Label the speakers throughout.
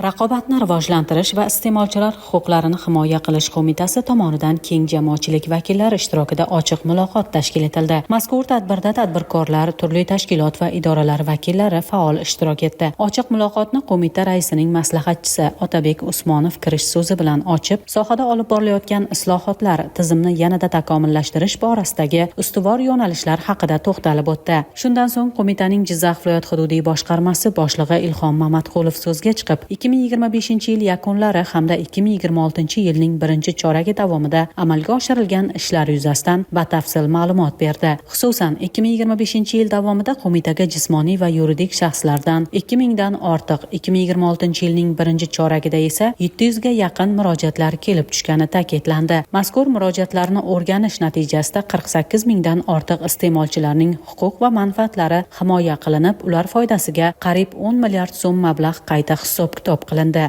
Speaker 1: Raqobatni rivojlantirish va iste'molchilar huquqlarini himoya qilish qo'mitasi tomonidan keng jamoatchilik vakillari ishtirokida ochiq muloqot tashkil etildi. Mazkur tadbirda tadbirkorlar, turli tashkilot va idoralar vakillari faol ishtirok etdi. Ochiq muloqotni qo'mita raisining maslahatchisi Otabek Usmonov kirish so'zi bilan ochib, sohada olib borilayotgan islohotlar, tizimni yanada takomillashtirish borasidagi ustuvor yo'nalishlar haqida to'xtalib o'tdi. Shundan so'ng qo'mitaning Jizzax viloyat hududiy boshqarmasi boshlig'i Ilhom Mamatqulov so'zga chiqib, 2025-yil yakunlari hamda 2026-yilning birinchi choragi davomida amalga oshirilgan ishlar yuzasidan batafsil ma'lumot berdi. Xususan, 2025-yil davomida qo'mitaga jismoniy va yuridik shaxslardan 2000 dan ortiq, 2026-yilning birinchi choragida esa 700 ga yaqin murojaatlar kelib tushgani ta'kidlandi. Mazkur murojaatlarni o'rganish natijasida 48 mingdan ortiq iste'molchilarning huquq va manfaatlari himoya qilinib, ular foydasiga qariyb 10 milliard so'm mablag' qayta hisob-kitob qilindi.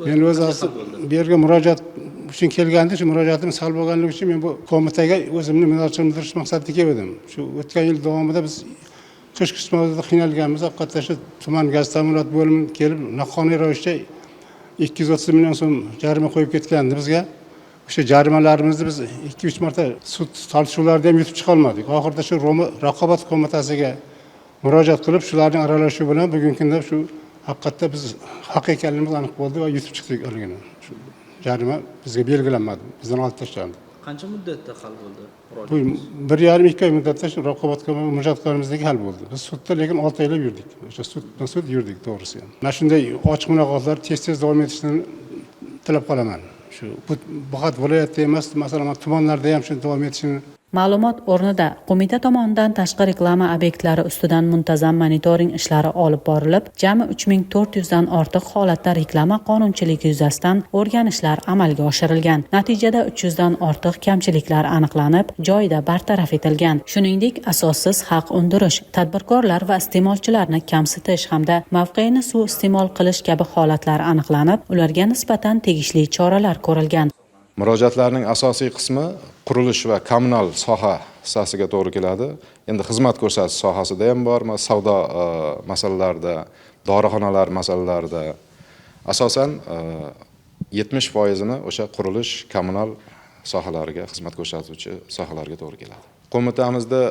Speaker 2: Men o'z bu yerga murojaat uchun kelganda, shu murojaatim sal bo'lganligi uchun men bu qo'mitaga o'zimni minnatdorchilik bildirish maqsadida keldim. Shu o'tgan yil davomida biz qish qismida qiynalganmiz. Haqiqatdan shu tuman gaz ta'minot bo'limi kelib, noqonuniy ravishda 230 million so'm jarima qo'yib ketgandi bizga. O'sha jarimalarimizni biz 2-3 marta sud tortishuvlarida ham yutib chiqa olmadik. Oxirida shu raqobat qo'mitasiga murojaat qilib, shularning aralashuvi bilan bugungi kunda shu haqiqatda biz haq ekanligimiz aniq bo'ldi va yutib chiqdik oligini. Shu jarima bizga belgilanmadi, bizdan olib tashlandi.
Speaker 3: Qancha muddatda hal bo'ldi?
Speaker 2: Bu 1,5-2 oy muddatda shu raqobat murojaatlarimizdagi hal bo'ldi. Biz sudda lekin 6 oylab yurdik. O'sha sud yurdik to'g'risi ham. Mana shunday ochiq muloqotlar tez davom etishini tilab qolaman. Shu faqat viloyatda emas, masalan, tumanlarda ham shu davom etishini.
Speaker 1: Ma'lumot o'rnida qo'mita tomonidan tashqi reklama obyektlari ustidan muntazam monitoring ishlari olib borilib, jami 3400 dan ortiq holatda reklama qonunchiligi yuzasidan o'rganishlar amalga oshirilgan. Natijada 300 dan ortiq kamchiliklar aniqlanib, joyida bartaraf etilgan. Shuningdek, asossiz haq undirish, tadbirkorlar va iste'molchilarni kamsitish hamda mavqeini suiiste'mol qilish kabi holatlar aniqlanib, ularga nisbatan tegishli choralar ko'rilgan.
Speaker 4: Murojaatlarning asosiy qismi qurilish va kommunal soha hissasiga to'g'ri keladi. Endi xizmat ko'rsatish sohasida ham bor, savdo masalalarida, dorixonalar masalalarida asosan 70%ni o'sha qurilish, kommunal sohalariga, xizmat ko'rsatuvchi sohalarga to'g'ri keladi. Qo'mitamizda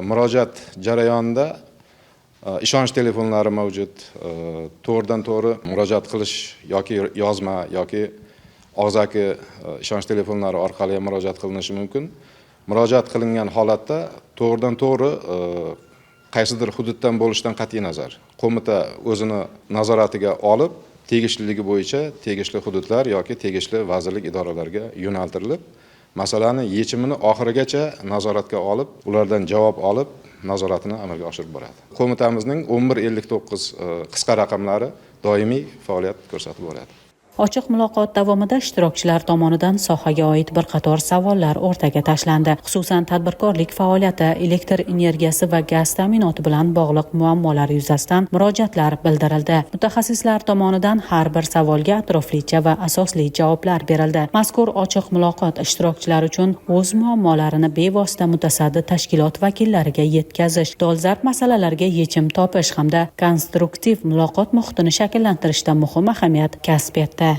Speaker 4: murojaat jarayonida ishonch telefonlari mavjud. To'g'ridan-to'g'ri murojaat qilish yoki yozma yoki og'zaki ishonch telefonlari orqali murojaat qilinishi mumkin. Murojaat qilingan holatda to'g'ridan-to'g'ri qaysidir hududdan bo'lishidan qat'iy nazar qo'mita o'zini nazoratiga olib, tegishliligi bo'yicha tegishli hududlar yoki tegishli vazirlik idoralarga yo'naltirilib, masalani yechimini oxirigacha nazoratga olib, ulardan javob olib, nazoratini amalga oshirib boradi. Qo'mitamizning 1159 qisqa raqamlari doimiy faoliyat ko'rsatib boradi.
Speaker 1: Ochiq muloqot davomida ishtirokchilar tomonidan sohaga oid bir qator savollar o'rtaga tashlandi. Xususan, tadbirkorlik faoliyati, elektr energiyasi va gaz ta'minoti bilan bog'liq muammolar yuzasidan murojaatlar bildirildi. Mutaxassislar tomonidan har bir savolga atroflicha va asosli javoblar berildi. Mazkur ochiq muloqot ishtirokchilar uchun o'z muammolarini bevosita mutasaddi tashkilot vakillariga yetkazish, dolzarb masalalarga yechim topish hamda konstruktiv muloqot muhitini shakllantirishda muhim ahamiyat kasb etdi.